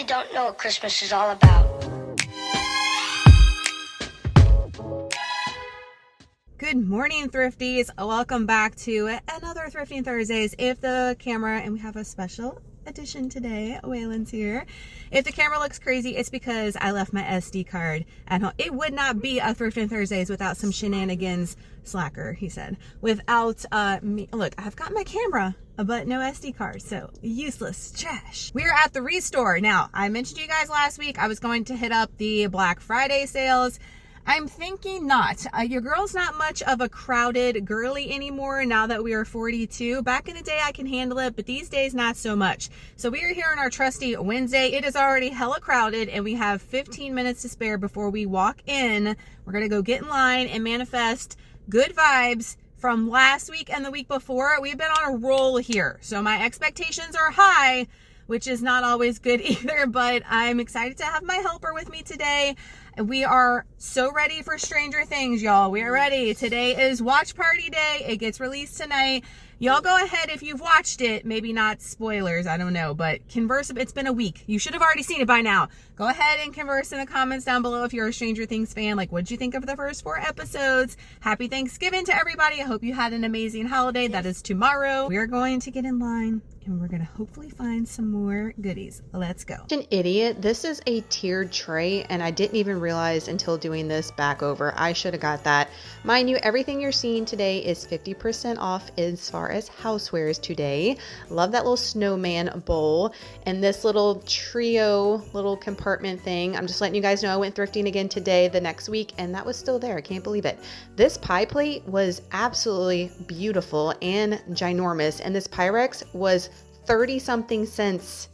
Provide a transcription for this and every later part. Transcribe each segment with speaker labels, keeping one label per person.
Speaker 1: really don't know what Christmas is all about.
Speaker 2: Good morning, Thrifties. Welcome back to another Thrifting Thursdays. If the camera, and we have a special edition today, Waylon's here. If the camera looks crazy, it's because I left my SD card at home. It would not be a Thrifting Thursdays without some shenanigans, slacker, he said. Without me, look, I've got my camera, but no SD card, so useless trash. We're at the Restore. Now, I mentioned to you guys last week I was going to hit up the Black Friday sales. I'm thinking not. Your girl's not much of a crowded girly anymore now that we are 42. Back in the day, I can handle it, but these days, not so much. So we are here on our trusty Wednesday. It is already hella crowded, and we have 15 minutes to spare before we walk in. We're going to go get in line and manifest good vibes from last week and the week before. We've been on a roll here, so my expectations are high, which is not always good either, but I'm excited to have my helper with me today. We are so ready for Stranger Things, y'all. We are ready. Today is watch party day. It gets released tonight. Y'all go ahead if you've watched it. Maybe not spoilers, I don't know, but converse. It's been a week. You should have already seen it by now. Go ahead and converse in the comments down below if you're a Stranger Things fan. Like, what did you think of the first 4 episodes? Happy Thanksgiving to everybody. I hope you had an amazing holiday. That is tomorrow. We are going to get in line, and we're going to hopefully find some more goodies. Let's go.
Speaker 3: An idiot. This is a tiered tray, and I didn't even realize until doing this back over. I should have got that. Mind you, everything you're seeing today is 50% off as far as housewares today. Love that little snowman bowl and this little trio little compartment thing. I'm just letting you guys know I went thrifting again today, the next week, and that was still there. I can't believe it. This pie plate was absolutely beautiful and ginormous, and this Pyrex was 30 something cents.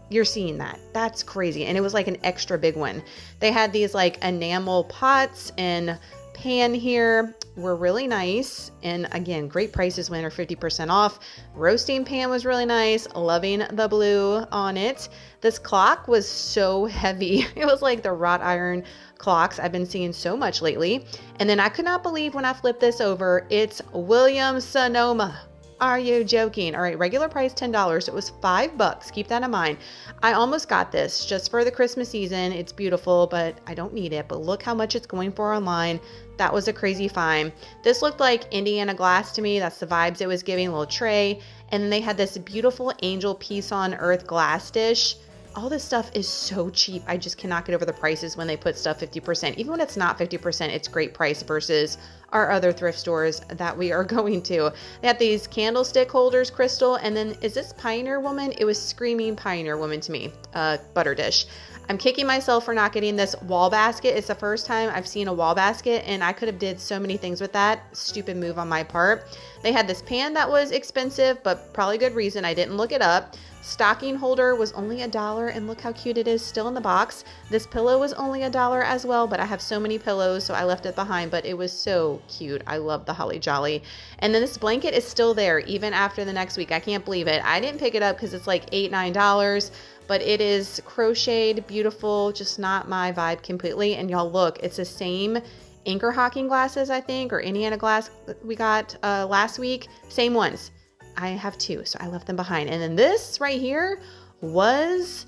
Speaker 3: You're seeing that. That's crazy. And it was like an extra big one. They had these like enamel pots and pan here, were really nice. And again, great prices when they're 50% off. Roasting pan was really nice. Loving the blue on it. This clock was so heavy. It was like the wrought iron clocks I've been seeing so much lately. And then I could not believe when I flipped this over, it's Williams-Sonoma. Are you joking? All right, regular price $10. It was $5. Keep that in mind. I almost got this just for the Christmas season. It's beautiful, but I don't need it. But look how much it's going for online. That was a crazy find. This looked like Indiana glass to me. That's the vibes it was giving. A little tray. And then they had this beautiful angel peace on earth glass dish. All this stuff is so cheap. I just cannot get over the prices when they put stuff 50%. Even when it's not 50%, it's great price versus our other thrift stores that we are going to. They have these candlestick holders, crystal, and then is this Pioneer Woman? It was screaming Pioneer Woman to me. Butter dish. I'm kicking myself for not getting this wall basket. It's the first time I've seen a wall basket, and I could have did so many things with that. Stupid move on my part. They had this pan that was expensive, but probably good reason. I didn't look it up. Stocking holder was only $1, and look how cute it is still in the box. This pillow was only $1 as well, but I have so many pillows, so I left it behind, but it was so cute. I love the Holly Jolly. And then this blanket is still there even after the next week. I can't believe it. I didn't pick it up because it's like $8, $9, but it is crocheted, beautiful, just not my vibe completely. And y'all look, it's the same Anchor Hawking glasses, I think, or Indiana glass we got last week. Same ones. I have 2, so I left them behind. And then this right here was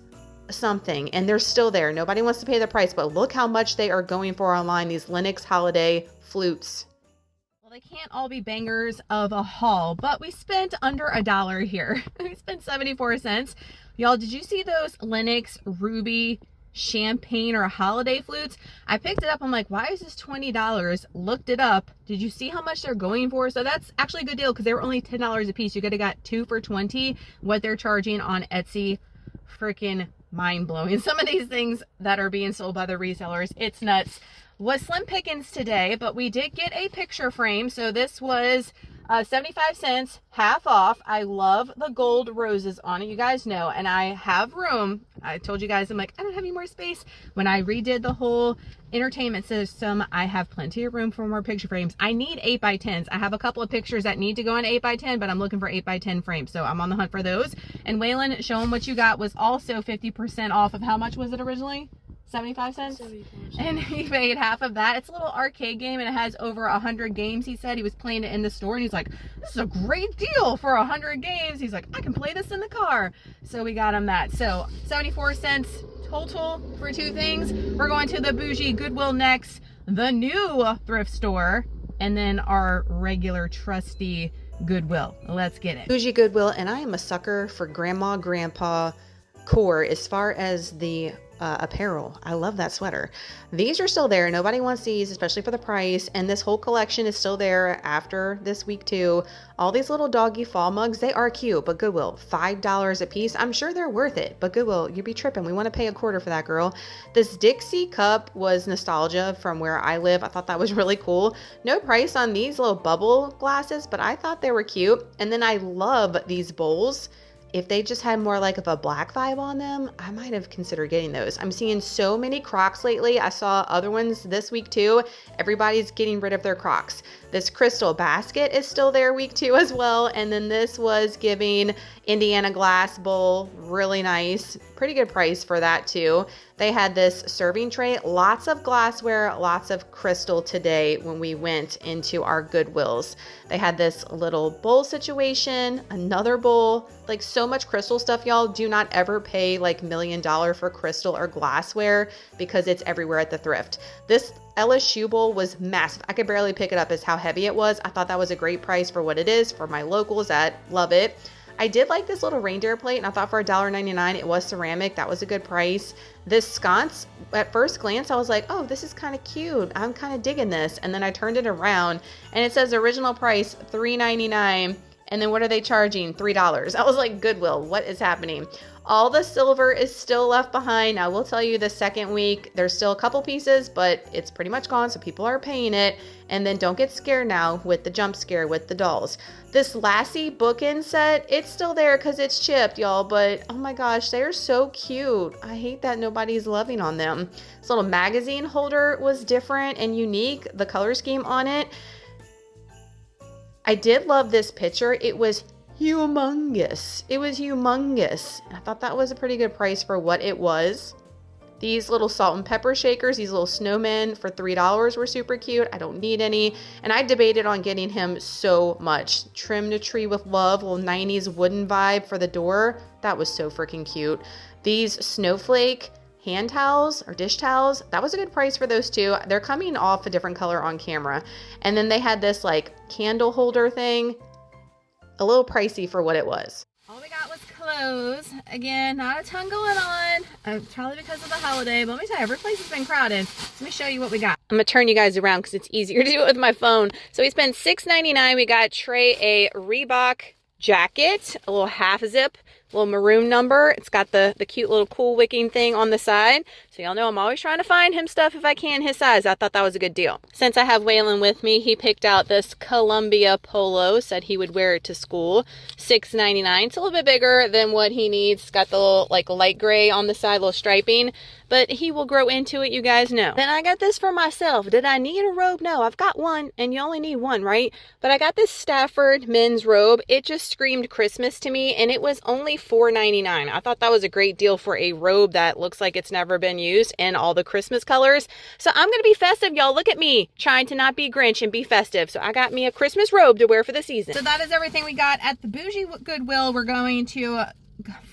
Speaker 3: something, and they're still there. Nobody wants to pay the price, but look how much they are going for online, these Lenox holiday flutes.
Speaker 2: Well, they can't all be bangers of a haul, but we spent under $1 here. We spent 74 cents. Y'all, did you see those Lenox Ruby champagne or holiday flutes? I picked it up. I'm like, why is this $20? Looked it up. Did you see how much they're going for? So that's actually a good deal because they were only $10 a piece. You could have got 2 for $20. What they're charging on Etsy, freaking mind-blowing. Some of these things that are being sold by the resellers, it's nuts. Was slim pickings today, but we did get a picture frame. So this was 75 cents, half off. I love the gold roses on it, you guys know, and I have room. I told you guys, I'm like, I don't have any more space. When I redid the whole entertainment system, I have plenty of room for more picture frames. I need 8x10s. I have a couple of pictures that need to go in 8x10, but I'm looking for 8x10 frames, so I'm on the hunt for those. And Waylon, show them what you got, was also 50% off of how much was it originally? 75 cents?
Speaker 4: 74
Speaker 2: And he paid half of that. It's a little arcade game and it has over 100 games. He said he was playing it in the store and he's like, this is a great deal for 100 games. He's like, I can play this in the car. So we got him that. So 74 cents total for two things. We're going to the bougie Goodwill next, the new thrift store, and then our regular trusty Goodwill. Let's get it.
Speaker 3: Bougie Goodwill, and I am a sucker for grandma, grandpa core as far as the apparel. I love that sweater. These are still there. Nobody wants these, especially for the price. And this whole collection is still there after this week too. All these little doggy fall mugs, they are cute, but Goodwill, $5 a piece. I'm sure they're worth it, but Goodwill, you'd be tripping. We want to pay a quarter for that, girl. This Dixie cup was nostalgia from where I live. I thought that was really cool. No price on these little bubble glasses, but I thought they were cute. And then I love these bowls. If they just had more like of a black vibe on them, I might have considered getting those. I'm seeing so many Crocs lately. I saw other ones this week too. Everybody's getting rid of their Crocs. This crystal basket is still there week 2 as well. And then this was giving Indiana glass bowl, really nice. Pretty good price for that too. They had this serving tray, lots of glassware, lots of crystal today when we went into our Goodwills. They had this little bowl situation, another bowl, like so much crystal stuff, y'all. Do not ever pay like $1 million for crystal or glassware because it's everywhere at the thrift. This LSU bowl was massive. I could barely pick it up as how heavy it was. I thought that was a great price for what it is for my locals that love it. I did like this little reindeer plate, and I thought for $1.99 it was ceramic. That was a good price. This sconce, at first glance, I was like, oh, this is kind of cute. I'm kind of digging this. And then I turned it around, and it says original price $3.99. And then what are they charging? $3. I was like, Goodwill, what is happening? All the silver is still left behind. I will tell you the second week, there's still a couple pieces, but it's pretty much gone, so people are paying it. And then don't get scared now with the jump scare with the dolls. This Lassie bookend set, it's still there because it's chipped, y'all, but oh my gosh, they're so cute. I hate that nobody's loving on them. This little magazine holder was different and unique, the color scheme on it. I did love this picture. It was humongous. It was humongous. I thought that was a pretty good price for what it was. These little salt and pepper shakers, these little snowmen for $3 were super cute. I don't need any. And I debated on getting him so much. Trimmed a tree with love, little 90s wooden vibe for the door. That was so freaking cute. These snowflake hand towels or dish towels, that was a good price for those too. They're coming off a different color on camera. And then they had this like candle holder thing, a little pricey for what it was.
Speaker 2: All we got was clothes. Again, not a ton going on. Probably because of the holiday, but let me tell you, every place has been crowded. Let me show you what we got.
Speaker 3: I'm gonna turn you guys around because it's easier to do it with my phone. So we spent $6.99. We got Trey a Reebok jacket, a little half zip, little maroon number. It's got the cute little cool wicking thing on the side. So y'all know I'm always trying to find him stuff if I can his size. I thought that was a good deal. Since I have Waylon with me, he picked out this Columbia polo, said he would wear it to school. $6.99. It's a little bit bigger than what he needs. It's got the little like light gray on the side, little striping, but he will grow into it, you guys know. Then I got this for myself. Did I need a robe? No, I've got one, and you only need one, right? But I got this Stafford men's robe. It just screamed Christmas to me, and it was only $4.99. I thought that was a great deal for a robe that looks like it's never been used in all the Christmas colors. So I'm gonna be festive, y'all. Look at me trying to not be Grinch and be festive. So I got me a Christmas robe to wear for the season.
Speaker 2: So that is everything we got at the bougie Goodwill. We're going to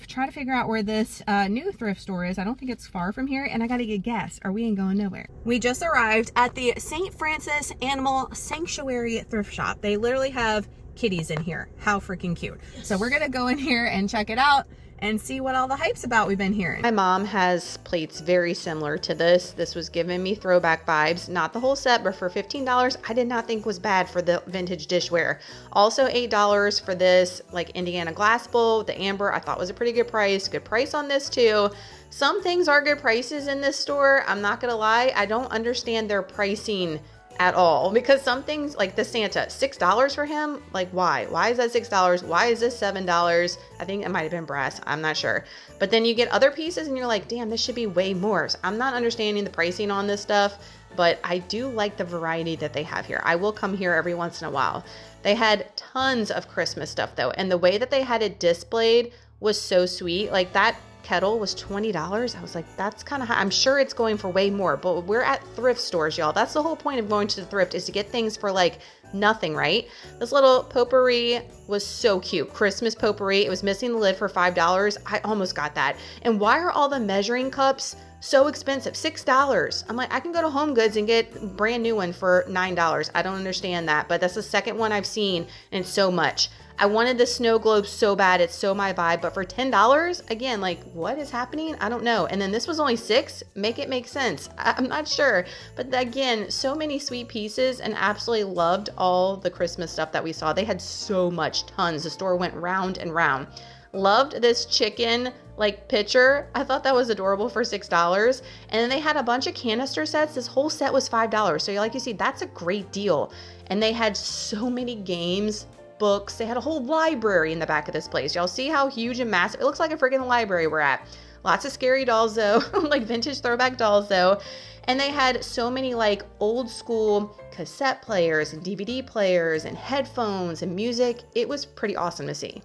Speaker 2: try to figure out where this new thrift store is. I don't think it's far from here, and I gotta get gas or we ain't going nowhere. We just arrived at the St. Francis Animal Sanctuary thrift shop. They literally have kitties in here. How freaking cute. So we're gonna go in here and check it out and see what all the hype's about we've been hearing.
Speaker 3: My mom has plates very similar to this. This was giving me throwback vibes. Not the whole set, but for $15, I did not think was bad for the vintage dishware. Also $8 for this like Indiana glass bowl. The amber I thought was a pretty good price. Good price on this too. Some things are good prices in this store. I'm not gonna lie. I don't understand their pricing at all, because some things like the Santa, $6 for him, like why is that $6? Why is this $7? I think it might have been brass, I'm not sure. But then you get other pieces and you're like, damn, this should be way more. So I'm not understanding the pricing on this stuff, but I do like the variety that they have here. I will come here every once in a while. They had tons of Christmas stuff though, and the way that they had it displayed was so sweet. Like that kettle was $20. I was like, that's kind of high. I'm sure it's going for way more, but we're at thrift stores, y'all. That's the whole point of going to the thrift, is to get things for like nothing, right? This little potpourri was so cute. Christmas potpourri. It was missing the lid for $5. I almost got that. And why are all the measuring cups so expensive? $6. I'm like, I can go to Home Goods and get a brand new one for $9. I don't understand that, but that's the second one I've seen, and so much. I wanted the snow globe so bad. It's so my vibe, but for $10, again, like, what is happening? I don't know. And then this was only $6. Make it make sense. I'm not sure. But again, so many sweet pieces, and absolutely loved all the Christmas stuff that we saw. They had so much, tons. The store went round and round. Loved this chicken like pitcher. I thought that was adorable for $6. And then they had a bunch of canister sets. This whole set was $5. So like you see, that's a great deal. And they had so many games, books. They had a whole library in the back of this place. Y'all see how huge and massive? It looks like a freaking library we're at. Lots of scary dolls though, like vintage throwback dolls though. And they had so many like old school cassette players and DVD players and headphones and music. It was pretty awesome to see.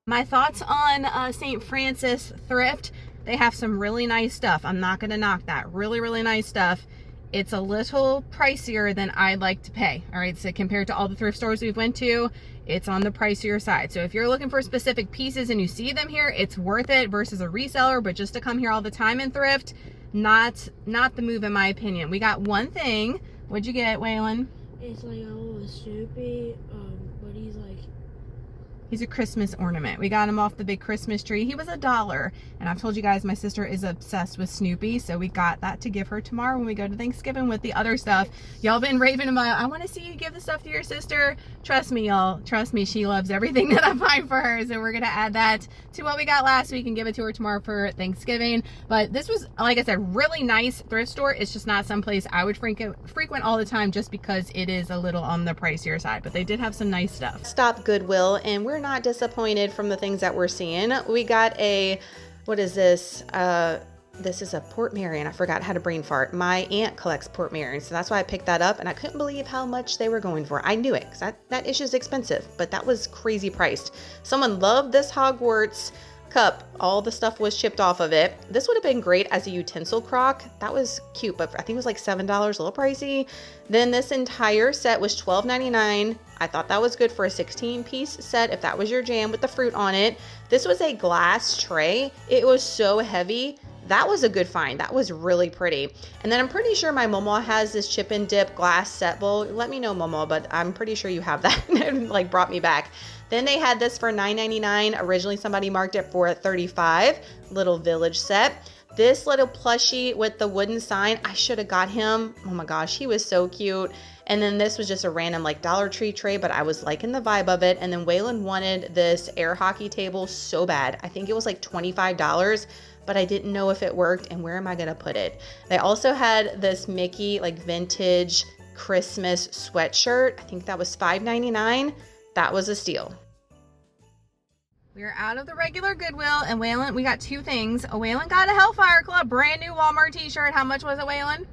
Speaker 2: My thoughts on St. Francis Thrift. They have some really nice stuff. I'm not going to knock that. Really, really nice stuff. It's a little pricier than I'd like to pay. All right, so compared to all the thrift stores we've went to, it's on the pricier side. So if you're looking for specific pieces and you see them here, it's worth it versus a reseller. But just to come here all the time and thrift, not the move in my opinion. We got one thing. What'd you get, Waylon?
Speaker 4: It's like a little Snoopy, but
Speaker 2: he's a Christmas ornament. We got him off the big Christmas tree. He was $1. And I've told you guys, my sister is obsessed with Snoopy. So we got that to give her tomorrow when we go to Thanksgiving with the other stuff. Y'all been raving about, I want to see you give the stuff to your sister. Trust me, y'all. Trust me, she loves everything that I find for her. So we're going to add that to what we got last week and give it to her tomorrow for Thanksgiving. But this was, like I said, really nice thrift store. It's just not someplace I would frequent all the time just because it is a little on the pricier side. But they did have some nice stuff.
Speaker 3: Stop Goodwill, and we're not disappointed from the things that we're seeing. We got a, what is this? This is a Port Marion. I forgot how to brain fart. My aunt collects Port Marion, so that's why I picked that up, and I couldn't believe how much they were going for. I knew it, because that issue is expensive, but that was crazy priced. Someone loved this Hogwarts cup. All the stuff was chipped off of it. This would have been great as a utensil crock. That was cute, but I think it was like $7, a little pricey. Then this entire set was $12.99. I thought that was good for a 16-piece set if that was your jam with the fruit on it. This was a glass tray. It was so heavy. That was a good find. That was really pretty. And then I'm pretty sure my Momo has this chip and dip glass set bowl. Let me know, Momo, but I'm pretty sure you have that. It like brought me back. Then they had this for $9.99. Originally somebody marked it for $35. Little village set. This little plushie with the wooden sign, I should have got him. Oh my gosh, he was so cute. And then this was just a random like Dollar Tree tray, but I was liking the vibe of it. And then Waylon wanted this air hockey table so bad. I think it was like $25, but I didn't know if it worked and where am I gonna put it? They also had this Mickey like vintage Christmas sweatshirt. I think that was $5.99. That was a steal.
Speaker 2: We're out of the regular Goodwill, and Waylon, we got two things. Waylon got a Hellfire Club brand new Walmart t-shirt. How much was it, Waylon?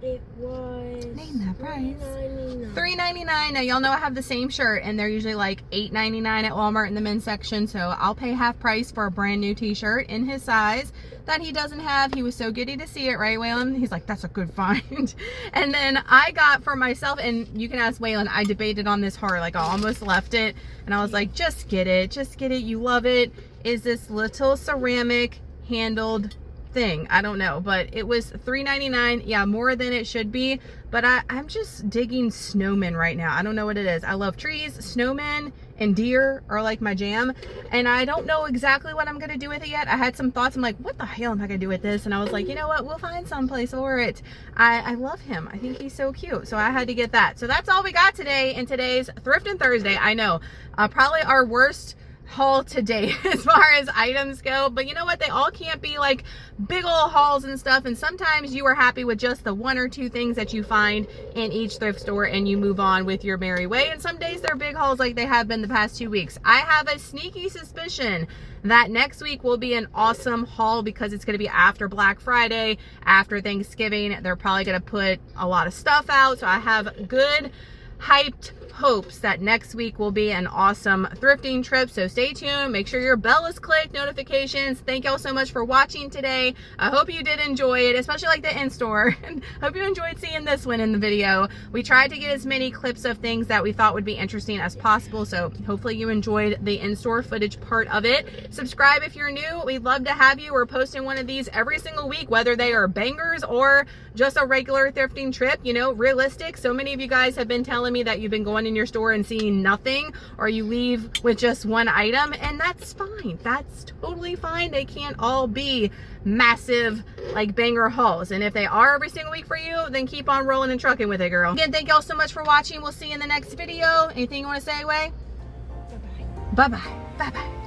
Speaker 4: it was
Speaker 2: Name that price.
Speaker 4: $3.99.
Speaker 2: $3.99. Now y'all know I have the same shirt and they're usually like $8.99 at Walmart in the men's section, so I'll pay half price for a brand new t-shirt in his size that he doesn't have. He was so giddy to see it, right, Waylon? He's like, that's a good find. And then I got for myself, and you can ask Waylon, I debated on this hard, like I almost left it, and I was like, just get it, you love it. Is this little ceramic handled thing. I don't know, but it was $3.99. Yeah, more than it should be, but I'm just digging snowmen right now. I don't know what it is. I love trees. Snowmen and deer are like my jam, and I don't know exactly what I'm gonna do with it yet. I had some thoughts. I'm like, what the hell am I gonna do with this? And I was like, you know what, we'll find someplace for it. I love him. I think he's so cute, so I had to get that. So that's all we got today in today's Thrifting Thursday. I know, probably our worst haul today as far as items go, but you know what, they all can't be like big old hauls and stuff, and sometimes you are happy with just the one or two things that you find in each thrift store and you move on with your merry way, and some days they're big hauls like they have been the past 2 weeks. I have a sneaky suspicion that next week will be an awesome haul because it's going to be after Black Friday, after Thanksgiving. They're probably going to put a lot of stuff out, so I have good hyped hopes that next week will be an awesome thrifting trip. So stay tuned. Make sure your bell is clicked, notifications. Thank y'all so much for watching today. I hope you did enjoy it, especially like the in-store. And hope you enjoyed seeing this one in the video. We tried to get as many clips of things that we thought would be interesting as possible. So hopefully you enjoyed the in-store footage part of it. Subscribe if you're new. We'd love to have you. We're posting one of these every single week, whether they are bangers or just a regular thrifting trip, you know, realistic. So many of you guys have been telling me that you've been going in your store and seeing nothing, or you leave with just one item, and that's fine. That's totally fine. They can't all be massive like banger hauls, and if they are every single week for you, then keep on rolling and trucking with it, girl. Again, thank y'all so much for watching. We'll see you in the next video. Anything you want to say, Way?
Speaker 4: Bye-bye.
Speaker 2: Bye-bye. Bye-bye.